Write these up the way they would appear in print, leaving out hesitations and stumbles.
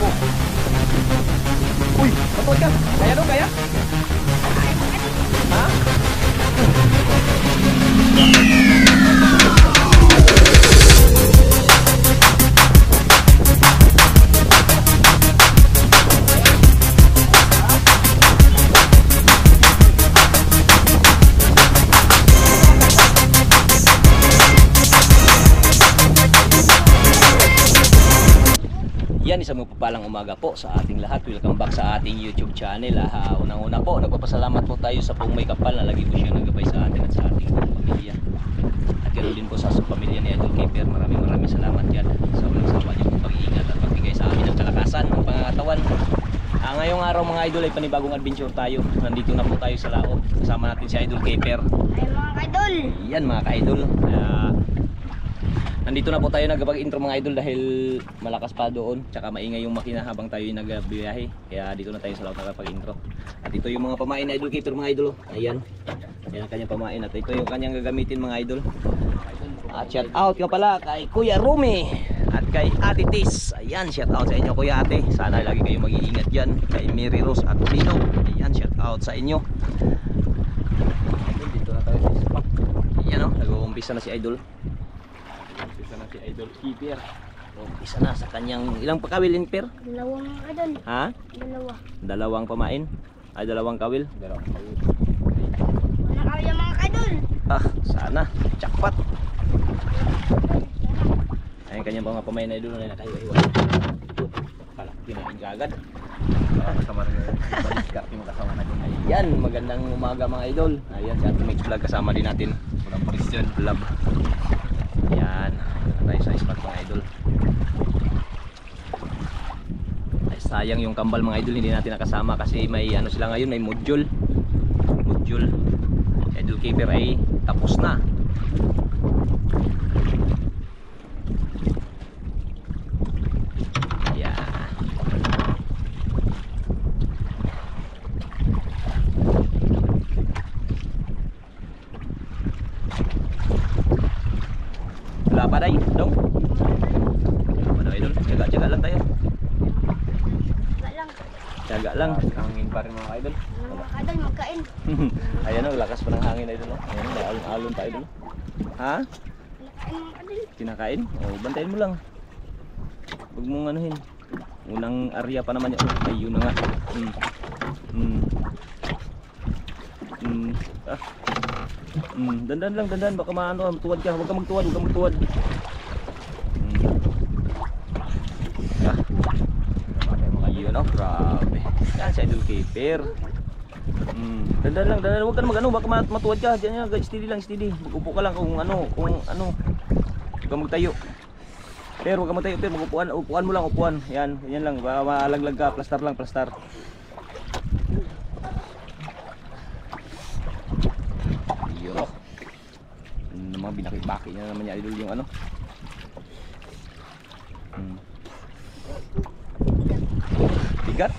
Uy, patol ka. Kaya daw, kaya? Ha? Yan, isang mapapalang umaga po sa ating lahat. Welcome back sa ating YouTube channel. Unang-una po, nagpapasalamat po tayo sa pong may kapal na lagi po siya nagabay sa atin at sa ating pamilya. At ganoon din po sa pamilya ni Idol Keeper. Maraming salamat yan sa walang sawa niyo pong pag-iingat at pagbigay sa amin ng kalakasan, ng pangangatawan. Ngayong araw mga idol ay panibagong adventure tayo. Nandito na po tayo sa laot. Kasama natin si Idol Keeper. Ay mga ka-idol. Yan mga ka-idol. Nandito na po tayo nagpag-intro mga idol dahil malakas pa doon, tsaka maingay yung makina habang tayo nagbiyahe. Kaya dito na tayo sa laot nagpag-intro. At ito yung mga pamain na Idol Keeper mga idol. Ayan. Ayan ang kanyang pamain at ito yung kanyang gagamitin mga idol. At shout out ka pala kay Kuya Rumi at kay Ate Tis. Ayan, shout out sa inyo Kuya Ate. Sana lagi kayo mag-iingat dyan. Kay Mary Rose at Lino. Ayan, shout out sa inyo. Dito na tayo sa spot. Ayan o, nag-uumpisa na si Idol. Si Idol Keeper. Isa na sa kanyang ilang pakawilin per? Dalawang mga ka-idol. Ha? Dalawa. Dalawang pamain? Ay dalawang kawil? Dalawang kawil. Wala kami yung mga ka-idol. Sana. Jackpot. Ayun kanyang mga pamain na idol na nakahiwa-hiwa. Kala, kinain ka agad. Kasama rin yung baliskarte mo kasama natin. Ayan, magandang umaga mga idol. Ayan, si Ate Mix Vlog kasama din natin. Walang Christian Vlog. Ayan, tayo sa spot mga idol. Ay, sayang yung kambal mga idol, hindi natin nakasama kasi may ano sila ngayon, may module. Idol Keeper ay tapos na. Ayan. Wala pa day, dong. Ano idol, jaga lang tayo. Jaga lang. Hangin pa rin mga idol. Mga ka-idol magkain. Ayan o, lakas pa ng hangin idol. Ayan o, may alon-alon pa idol. Ha? Kinakain mga ka-idol. Kinakain? O, bantayin mo lang. Huwag mong anuhin. Unang area pa naman yun. Ay, yun na nga. Dandan lang, dandan. Baka maano, magtuwad ka. Huwag kang magtuwad. Ayun o, grabe. Yan si Idol Keeper. Dandan lang, dandan. Huwag ka na mag-ano, baka matuwad ka. Diyan yan, steady lang, steady. Mag-upo ka lang kung ano. Huwag kang magtayo. Pero huwag kang magtayo, pero upuan mo lang, upuan. Yan, yan lang, baka malaglag ka. Plastar lang, plastar. Ayun o. Ano naman, binaki-baki niya naman niya idol yung ano. Bigat.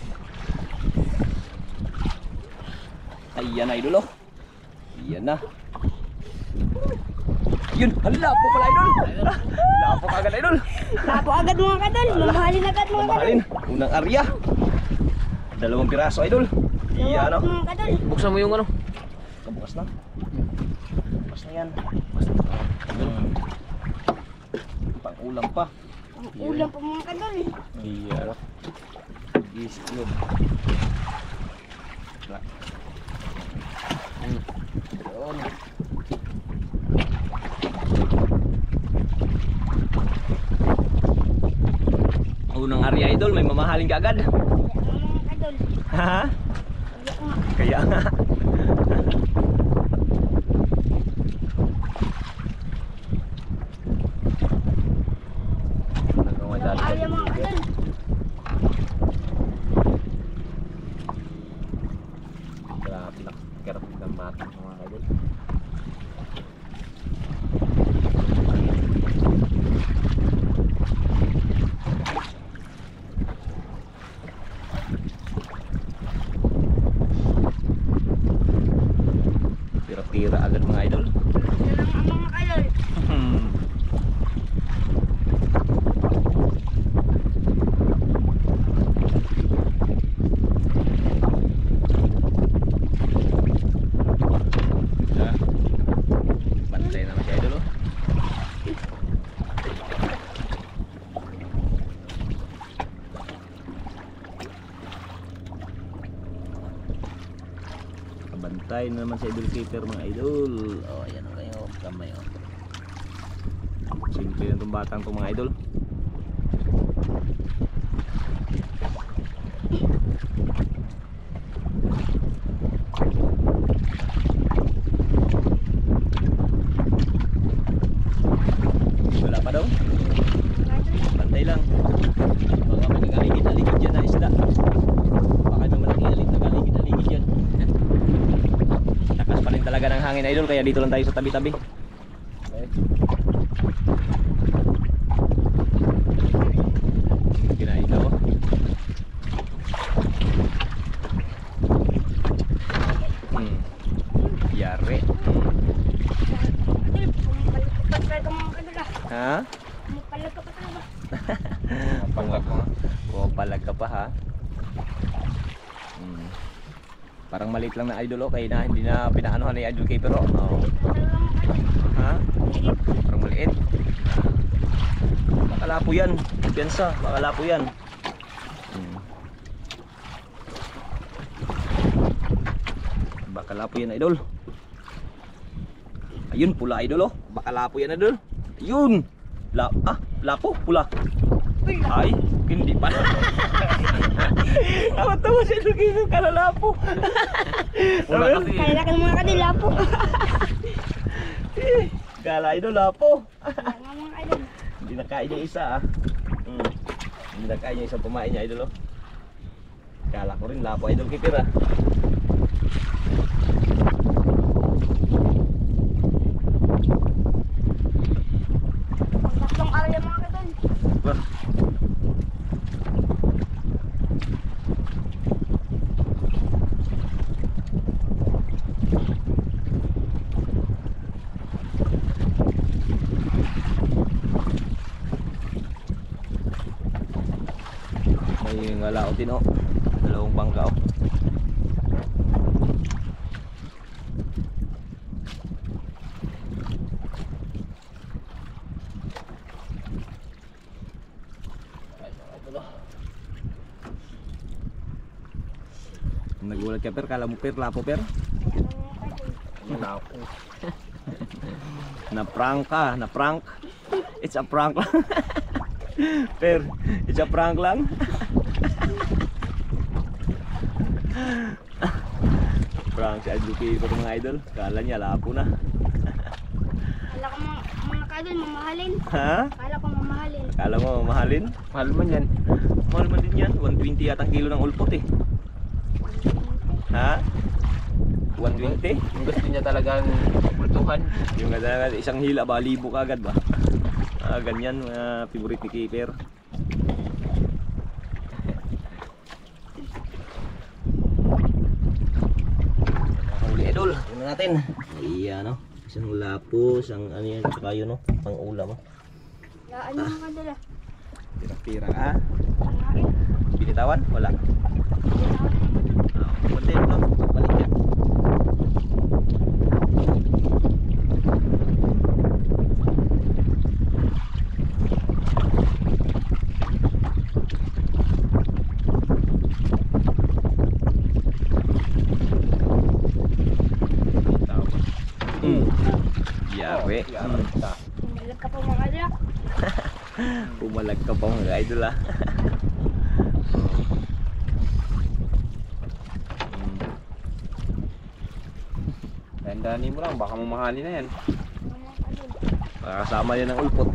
Ayan na idol o. Ayan na. Yun, lapo pala idol. Lapo agad idol. Lapo agad mga ka-idol. Mamahalin agad mga ka-idol. Mamahalin. Unang area. 2 piraso idol. Iyan o. Mga ka-idol. Buksan mo yung ano. Bukas na. Bukas na yan. Pang ulam pa. Ulam po mga ka-idol. Iyan o. Islog. Yun. Unang area idol, may mamahalin ka agad. Mga ka-idol. Ha? Kaya nga. Ay mga ka-idol. Grabe na. Kerap ng bata mga kadol. Tira-tira agad mga idol. Yan ang mga ka-idol. tayo na naman sa idol keeper mga idol. Oh, ayan o kayo, kamay o. Simple na itong batang itong mga idol. Wala pa daw? Pantay lang. Baka may nag-aligid-aligid dyan na isda. Baka may malaking alit nag-aligid-aligid dyan. Lakas pa rin talaga ng hangin idol, kaya dito lang tayo sa tabi-tabi. Okay. Kinain na oh. Yari. Ha? Mupalag ka pa talaga. Panglak mo. O, palag ka pa ha. Parang maliit lang na idol oh, kaya na hindi na pinaanuhan ni idol keeper oh. Oh. Ha? Parang maliit. Bakalapo yan. Piyansa, bakalapo yan. Bakalapo yan idol. Ayun, pula idol oh. Bakalapo yan idol. Ayun. Lapo, pula. Ay, hindi pa. Ako tawa siya lugin ng kalalapo. Kaya na ka ng mga kadil, lapo. Kala idol, lapo. Kaya nga mga kadil. Hindi nakain niya isa ah. Hindi nakain niya isang pumain niya idol oh. Kala ko rin lapo idol keeper ah. Tatlong area mga kadil. Wah. May ngalaot din oh. Dalawang bangka oh. Nagulat ka per, kala mo per, lapo per. Lapo. Na-prank ka, na-prank. It's a prank lang. Per, it's a prank lang. Prank si Adjuki ko mga idol. Kala niya lapo na. Kala ko mga kadil, mamahalin. Ha? Kala ko mamahalin. Kala mo mahalin? Mahal man yan. Mahal man din yan. 120 yata ang kilo ng ulpot eh. Ha? 120? Yung gusto niya talagang pultuhan. Yung kadang isang hila ba, libo ka agad ba? Ganyan, mga favorite ni keeper. Huli idol, tingnan natin. Ayan no, isang lapo, isang ano yan, tsaka yun no, pang ulam. Laan mga kadil ah. Tira-tira ah. Kanain. Binitawan? Wala. Konti mo lang, balik yan. Yari. Pumalag ka pa mga kadil ah. Pumalag ka pa mga idol ah. Dandanin mo lang, baka mamahalin na yan. Mga kadil. Makakasama yan ng ulpot.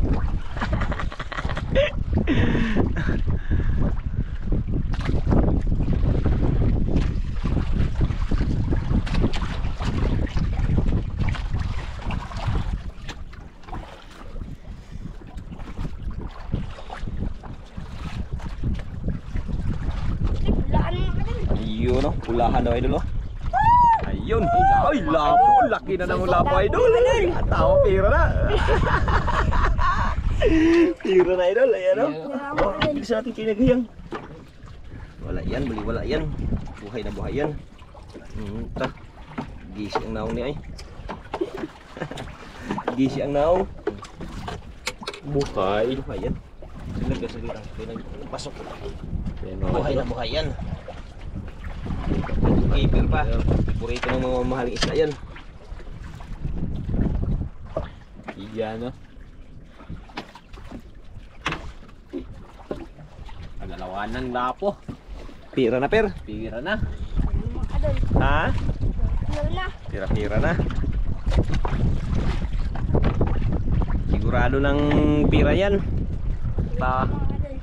Laan mga kadil. Ayun no, pulahan daw idol oh. Ayun, ay lapo, laki na ng lapo idol. Tawa pira na. Pira na idol, ayan oh. Oh, bilisan natin kinagayang. Wala yan, bali wala yan. Buhay na buhay yan. Ta. Gisi ang naong ni ay. Gisi ang naong. Buhay. Buhay yan. Sila gasalitan, pasok. Yan, Buhay na buhay yan. Keeper pa. Paborito ng mga mahaling isla yan. Iya, no? Pagalawan ng lapo. Pira na per. Pira na. Ayan mga kadol. Ha? Meron na. Pira-pira na. Sigurado ng pira yan. Ta. Mga kadol.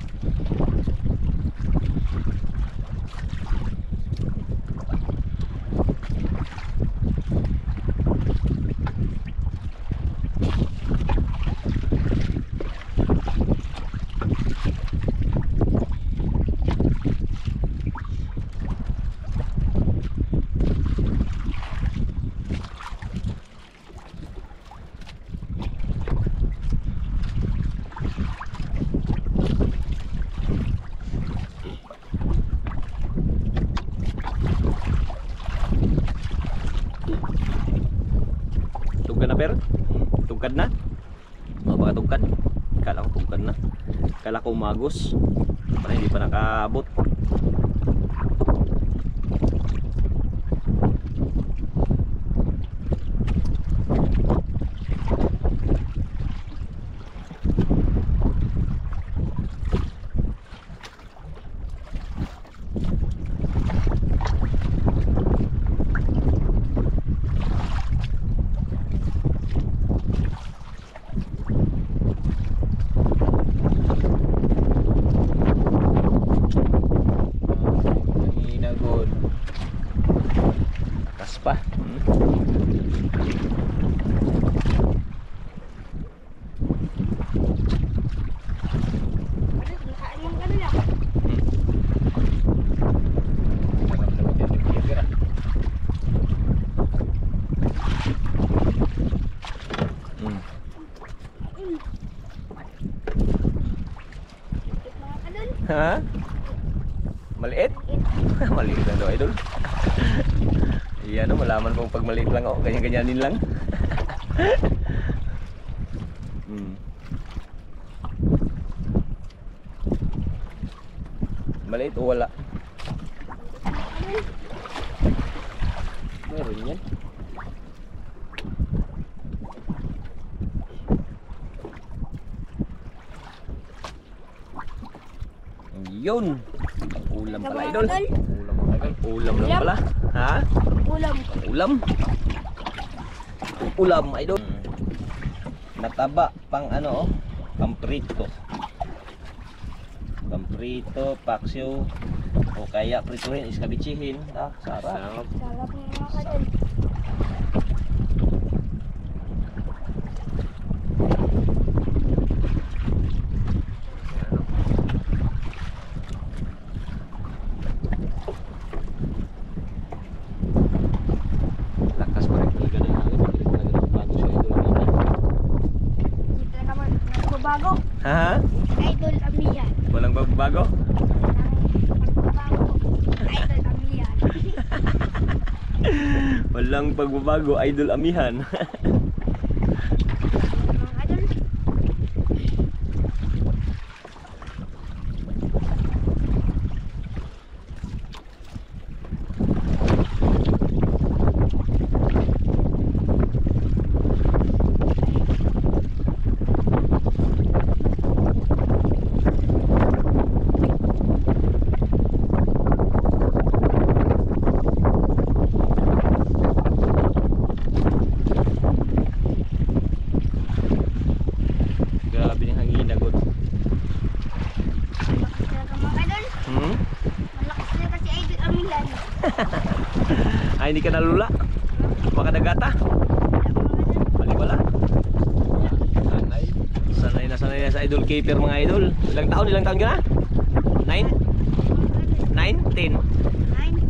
Tugkad na per? Tugkad na? O baka tugkad? Kala ko tugkad na. Kala ko magos. Para hindi pa nakaabot. Hinagod. Lakas pa. Kadol, nakain mga kadol ah. Naramdaman din yung pira. Ikit mga kadol. Ha? Maliit? Maliit lang daw idol. Iyan o, malaman kong pag maliit lang o, ganyan-ganyanin lang. Maliit o wala? Meron yan. Yun. Ulam pala Mga idol. kadol. Ulam mga idol. Ulam lang pala. Ha? Ulam. Ulam. Ulam idol. Nataba pang ano oh. Pamprito. Pamprito, paksiw. O kaya prituhin, iskabitsihin. Ah, sarap. Sarap. Sarap mga kadol. Lakas pa rin talaga ng hangin. Hindi talaga nagbago sa idol namin. Hindi talaga magbabago. Ha? Idol Amihan. Walang bago? Idol Amihan. Walang pagbabago, idol amihan. Mga kadol. Grabe ng hangin na god. Malakas talaga mga kadol. Hmm? Malakas talaga si Idol Amihan. Ay, hindi ka nalula? Baka nagata? Bali wala. Sanay. Sanay na sa idol keeper mga idol. Ilang taon ka na? 9? 9? 10?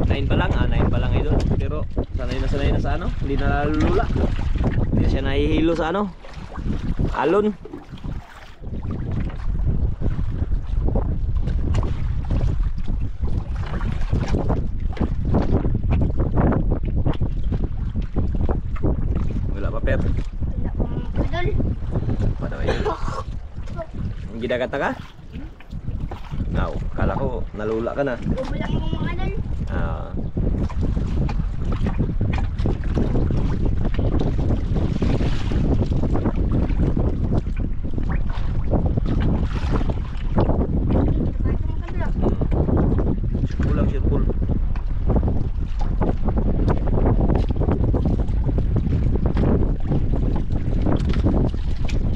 9 pa lang, 9 pa lang idol. Pero sanay na sa ano, hindi na nalulula. Hindi siya nahihilo sa ano, alon. Wala pa per. Wala pa mga kadol. Paano idol? Gidagata ka? Now, kala Kala ko, nalula ka na. Ubo lang yung mga idol. Ah. Sure lang, sure full.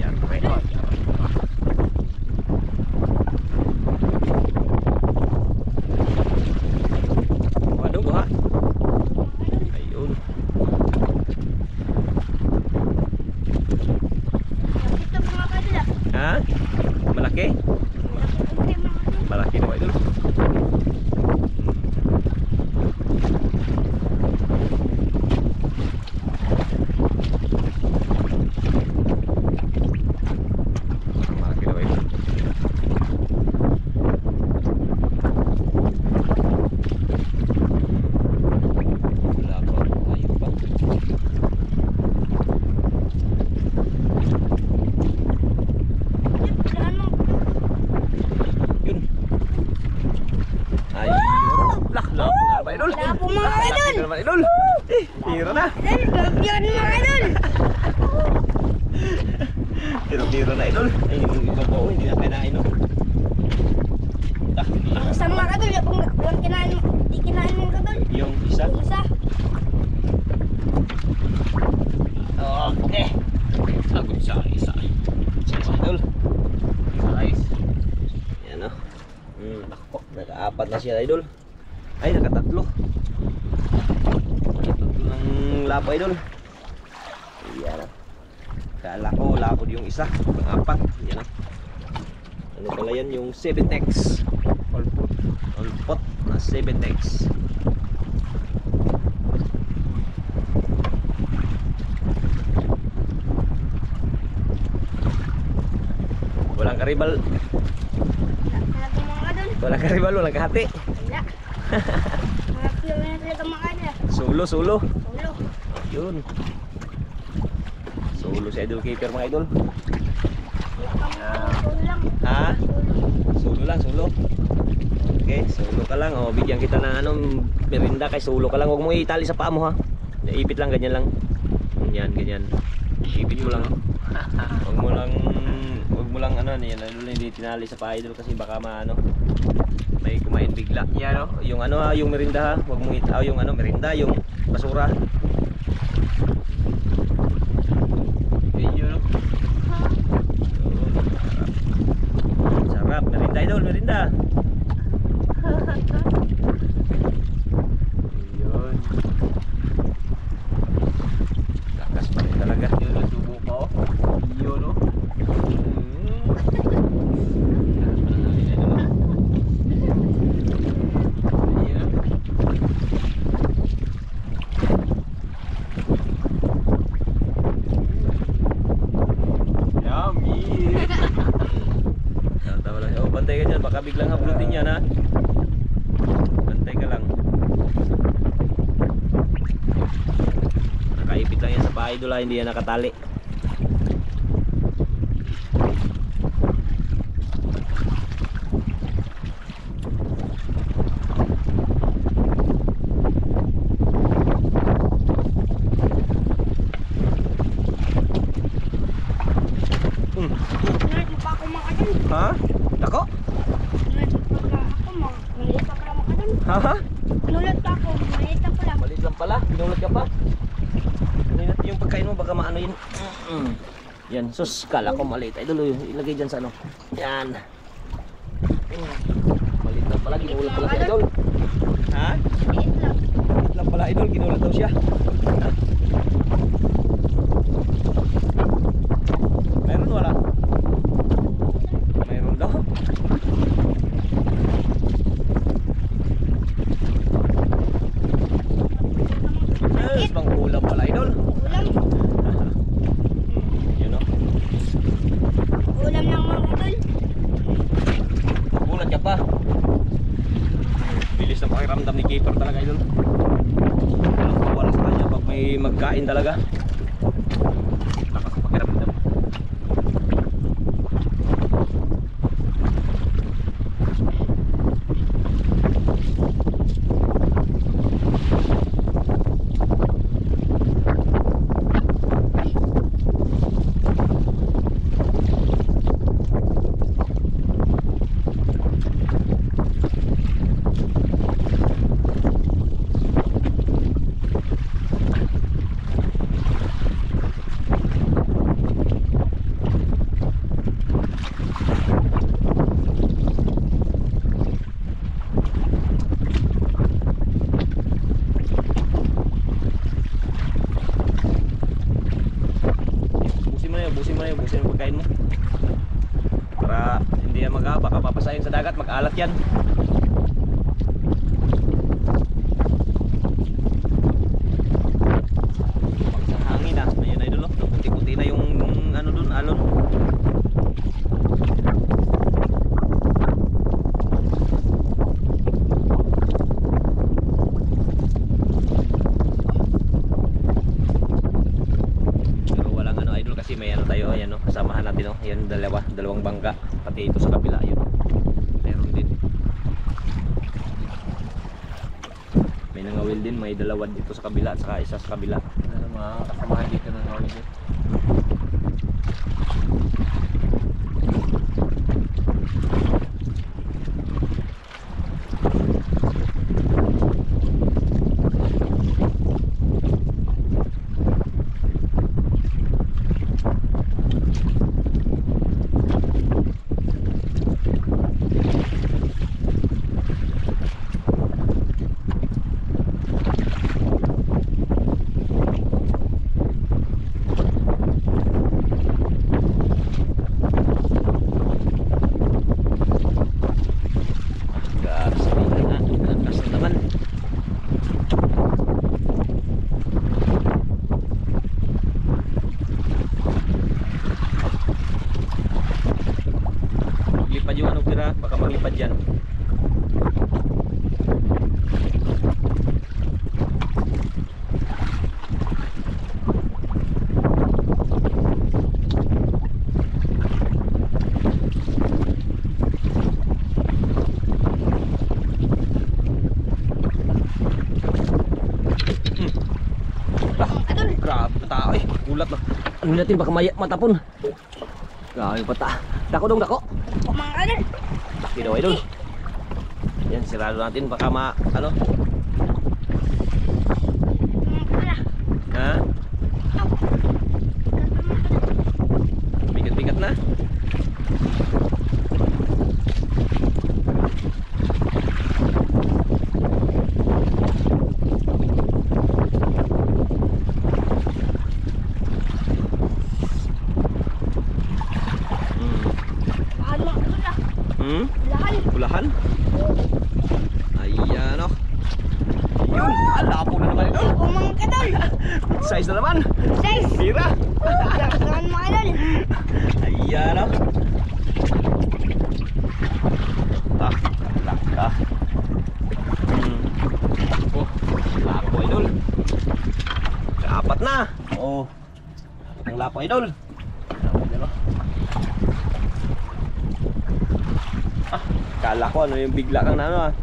Yan, pre. Ano ba? Ayun. Ito mga idol ah. Ha? Malaki? Okay mga idol. Malaki na idol. Malaki na idol. Wala pa. Ayun pa. Wala mo. Yun. Ayun. Lah, apa idol? Wala po mga idol. Laki na naman idol. Tiro na. Idol, gagyan mga idol. Tiro na idol. Ay, yung iba po, hindi na kinain no. Yung isa mga idol, yung kinain mo, di kinain mo idol. Yung isa. Yung isa. Oh, okay. Sagot sa isa. Isa idol. Nice. Yan o. Ako, naka-apat na siya idol. Ay, nakatatlo. Nakatatlo ng lapo idol. Yan o. Kala ko lapod yung isa. Yung apat. Yan o. Ano pala yan? Yung 7X. All pot na 7X. Walang karibal. Wala po mga idol. Walang karibal, walang kahati. Wala. Mga pure na talaga mga idol. Solo. Ulo. Yun. Solo si Idol Keeper mga idol. Ulo lang. Ha? Ulo. Solo. Okay, solo ka lang. O, bigyan kita ng anong merinda kay solo ka lang. Huwag mo itali sa paa mo ha. Ipit lang, ganyan lang. Yan, ganyan. Ipit mo lang. Huwag mo lang ano, yan, hindi tinali sa paa idol kasi baka maano. May kumain bigla. Yan o. Yung ano ha, yung merinda ha. Huwag mo yung ano, merinda, yung basura. Ayun o. Sarap, merinda idol, merinda. Ayun. Lakas pa rin talaga. Yun, subo pa o. Yun o. Bantay ka dyan, baka biglang hablutin yan ha. Bantay ka lang. Nakaipit lang yan sa paa idol ha, hindi yan nakatali. Sunod mo pa ako mga idol. Ha? Dako? Sunod mo pa ako mga. Maliit pa pala mga idol. Ha? Nulot pa ako. Maliit pa pala. Malit lang pala, pinulat ka pa. Kanina yung pagkain mo baka maano yun. Yan, sus, kala ko maliit. Idol, ilagay dyan sa ano. Yan. Malit lang pala, ginulat pala si idol. Ha? Maliit lang. Malit lang pala idol, ginulat daw siya. Ha? Meron wala? Meron daw. Yes, pang ulam pala idol. Ulam. Yun o. Ulam ng mga idol. Gulat ka pa. Bilis ng pakiramdam ni Keeper talaga idol. Wala sa kanya pag may magkain talaga. Lakas ng pakiramdam. ayusin yung pagkain mo. Para hindi yan baka papasahin sa dagat, mag-alat yan. Sa hangin ah, ayun ay dulo. Puti-puti na yung ano dun, alon. Pero walang ano idol kasi may ano tayo, ayan no, kasamahan natin no. Ayan dalawang bangka, pati ito sa kabila yun. Meron din. May nangawil din, may dalawa dito sa kabila at saka isa sa kabila. Ano mga kasamahan dito ng ngawin dito. Gas, gas na naman. Maglipad yung ano tira, baka maglipad yan. Grabe na tao eh. Gulat na. Ano natin baka matapon. Grabe pata. Dako dong dako. Opo mga kadol. Laki daw idol. Yan sirado natin baka ano. Mga pala. Ha? Bigat-bigat na. Lahan mga kadol ah. Hmm? Lahan. Ulahan. Ayan oh. Yun, alapo na naman idol. Opo mga kadol. Size na naman. Size. Tira. Lahan mga kadol. Ayan oh. Ah, laka. Oh, lapo idol. Kaapat na. Oh. Ang lapo idol. Ayan oh. Ah, kala ko ano yung bigla kang na ano ah.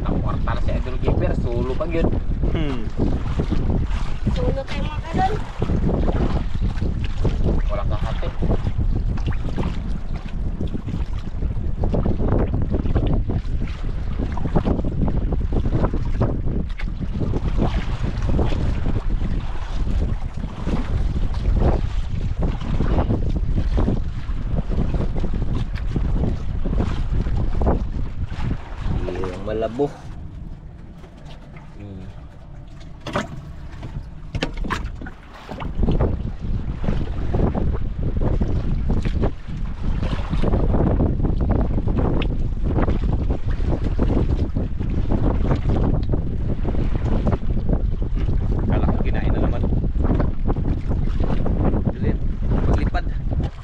Ang kwarta na si Idol Keeper, solo pag yun. Sulo tayo mga kadol. Walang kakate. Yung malabo. Kala ko kinain na naman. Dali, maglipad.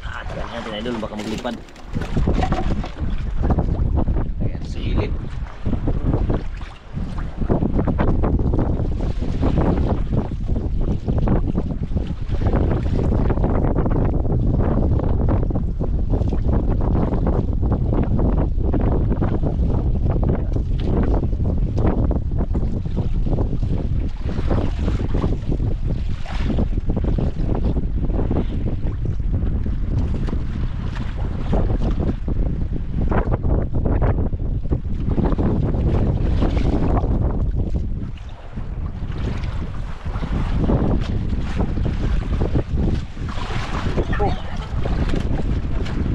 Ah, tagal natin idol, baka maglipad. Ayan, silid.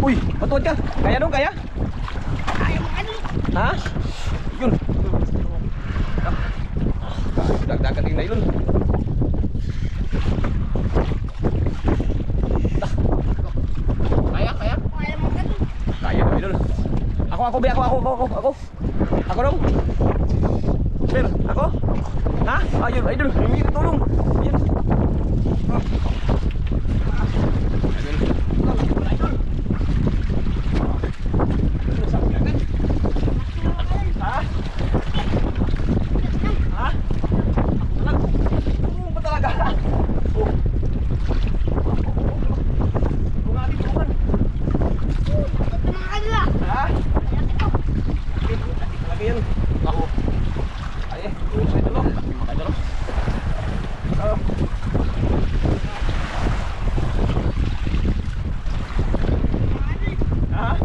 Uy, matuwad ka. Kaya dong, kaya? Kaya mga kadol. Ha? Yun. Dagdagan din na yun. be, ako. Ako dong. Per, ako? Ha? Ayun, idol, humingi ka tulong. Ayun. Idol. Ha? Ha? Ako ba talaga? Oh. Bungatin, bungan. Mga kadol ah. Ha? Malaki to. Lagi yan. Ako. Ay, idol oh. Idol oh. Oh. Ha?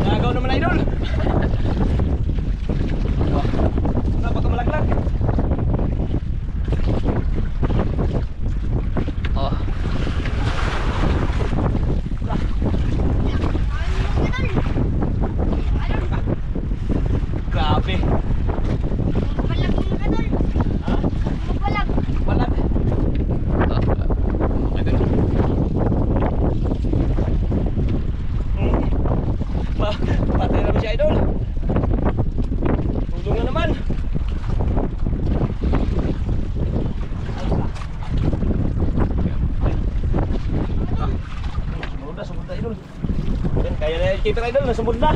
Nagaw naman idol. Napakamalaglag. Oh. Grabe. Mapalag mga kadol. Ha? Mapalag. Balag. Idol. Patay naman si idol. Tulong na naman. Sumunod na idol. Yan, kaya na yung keeper idol, nasunod na.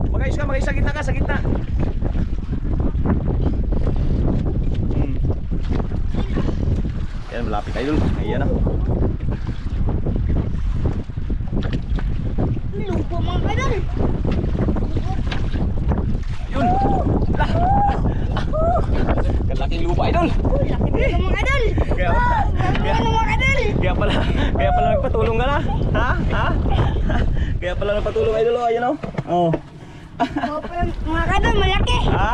Magayos ka, magayos sa gitna ka, sa gitna. Yan, malapit idol. Ayan na. Lupo mga kadol. Yun. Kalaking lupa idol. Laki talaga mga kadol. Kaya, Mga kadol. kaya pala nagpatulong ka na. Ha? Ha? Kaya pala nagpatulong idol oh, ayan oh. Oh. Mga kadol, malaki. Ha?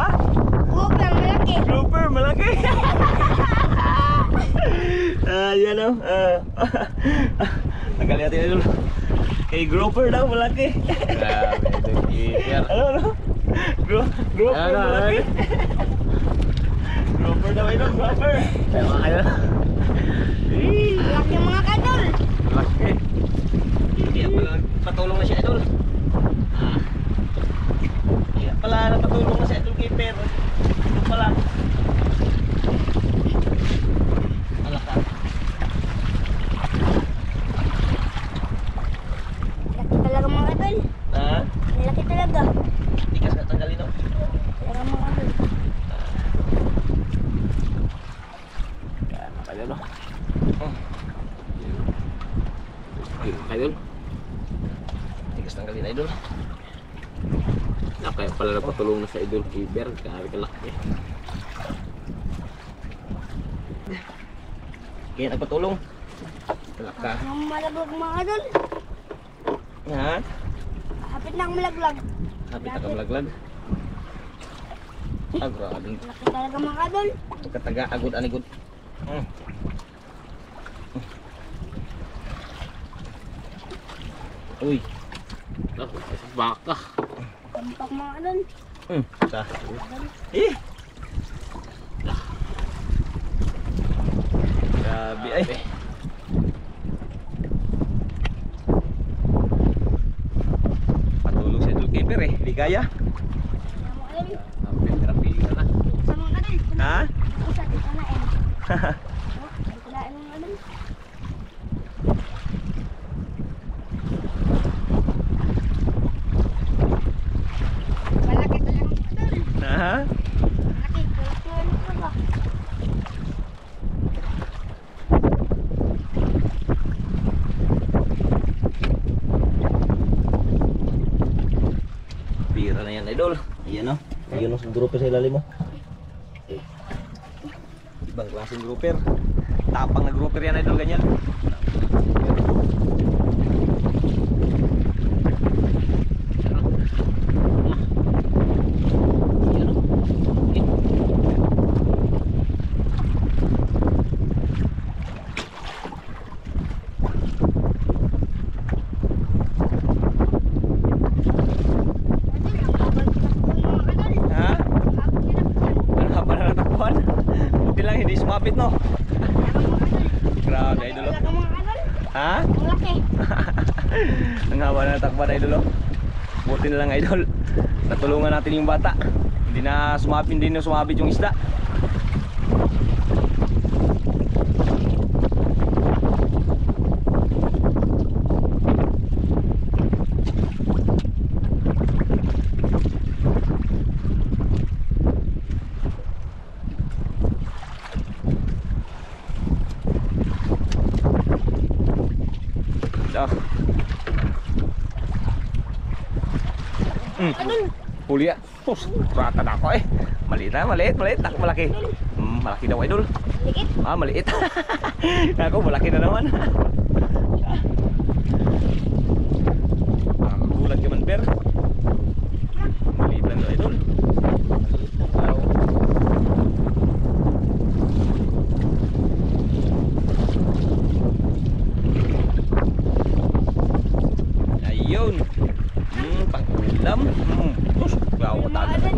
Grouper, malaki. Grouper, malaki. Ayan oh. Tanggalin natin idol. Kay grouper daw malaki. Grabe, idol keeper. Ano? Grouper Ano, malaki. Grouper daw idol, grouper. Kaya mga kayo. Laki mga kadol. Laki. Kaya pala patulong na siya idol. Kaya pala napatulong na si idol keeper. Ito pala. Malaka. Laki talaga mga kadol. Ha? Laki talaga. Tikas na tanggalin oh. Talaga mga kadol. Kaya nakaya no. Idol. Tikas tanggalin idol. Kaya pala napatulong na sa idol keeper. Kaya kalaki. Kaya nagpatulong. Malaka. Ang malaglag mga kadol. Ha? Hapit na ang malaglag. Kapit na kamalaglag. Ah, grabe. Laki talaga mga kadol. Pagkataga, agod anigod. Uy. Sa baka. Kampak mga kadol. Sa. Eh. Grabe ay. Patulong sa idol keeper eh. Hindi kaya. Mga kadol. Terapi ka na. Sa mga kadol. Ha? Isa dito na eh. Dito na mga kadol. Malaki talaga mga kadol. Ha? Malaki. Kulak-kulak talaga. Bira na yan idol. Ayan o. Ayan o sa grouper sa ilalim mo. Ibang klaseng grouper. Tapang na grouper yan idol, ganyan. Ayan o. Hindi sumapit no. Grabe idol. Wala ka mga kadol. Ha? Ang laki. Ang haba na takpan idol. Buti na lang idol. Natulungan natin yung bata. Hindi na sumabit yung isda. Ah. Huli ya. Rata na ako eh. Maliit. Ako malaki. Malaki daw idol. Liit. Maliit. Ako malaki na naman. Gulat ka man per. Maliit lang daw idol. Maliit lang daw. Ayun. Pang-ulam. Gawa tayo.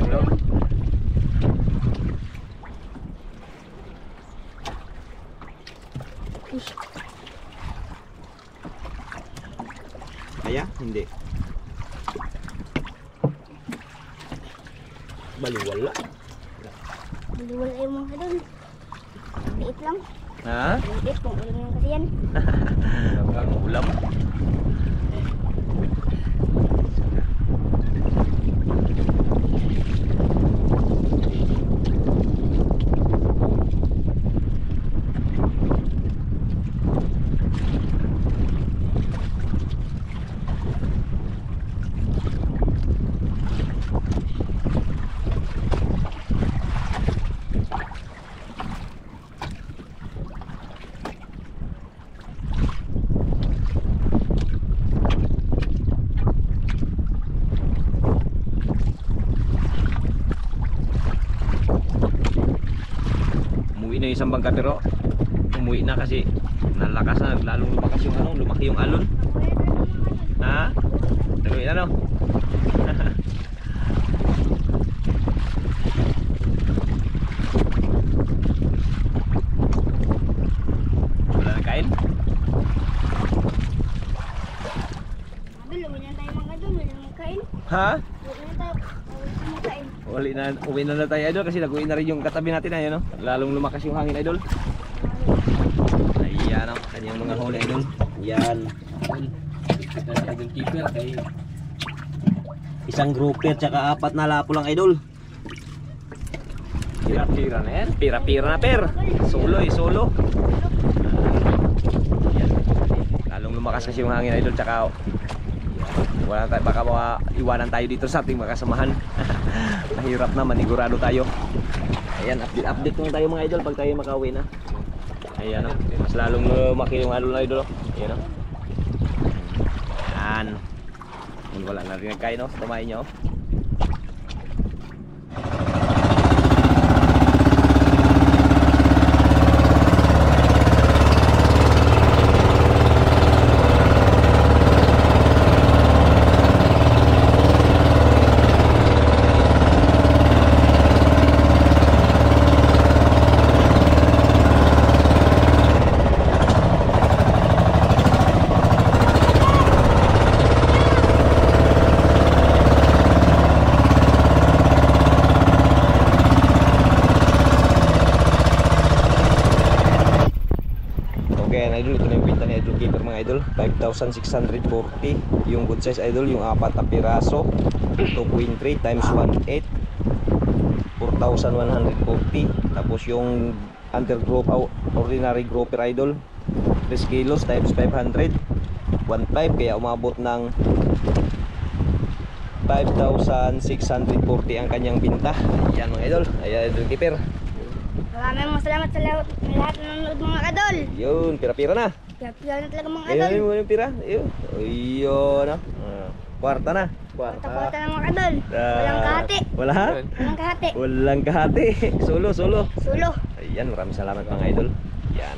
Ulam. Kaya? Hindi. Baliwala. Baliwala yung mga kadol. Liit lang. Ha? Liit kung ulam lang kasi yan. Pang-ulam. Umuwi na yung isang bangka pero umuwi na kasi nalakas na, lalong lumakas yung lumaki yung alon. Ha? Naluwi na no? Wala na kain? Kadol, uwi na tayo mga kadol. Uwi na magkain. Ha? Uwi na tayo. Uwi na magkain. Uwi na tayo idol kasi nag-uwi na rin yung katabi natin ayun no? Lalong lumakas yung hangin idol. Ayan o, kanyang mga huli idol. Yan. Kita si Idol Keeper kay isang grouper tsaka 4 na lapo lang idol. Pira-pira na yan. Pira-pira na per. Solo solo. Yan. Lalong lumakas kasi yung hangin idol tsaka wala tayo, baka iwanan tayo dito sa ating makasamahan. Mahirap na, manigurado tayo. Ayan, update lang tayo mga idol pag tayo makauwi na. Ayan o, mas lalong lumaki yung alon na idol o. Ayan o. Ayan. Wala na rin nagkain o, tumayin nyo o. Idol, ito na yung pinta ni Idol Keeper mga idol, 5,640 yung good size idol, yung 4 na piraso 2.3 times 1.8 4,140. Tapos yung undergroup ordinary grouper idol 3 kilos times 500 1.5, kaya umabot ng 5,640 ang kanyang binta. Ayan mga idol, ayan Idol Keeper. Maraming salamat sa lahat ng nanonood mga kadol. Yun, pira-pira na. Pira-pira na talaga mga Ayun, kadol. ayun, yung pira. Ayun. Ayun, kwarta na. Kwarta-kwarta na mga kadol. Walang kahati. Wala? Walang kahati. Walang kahati. Solo. Sulo. Ayan, maraming salamat mga idol. Yan.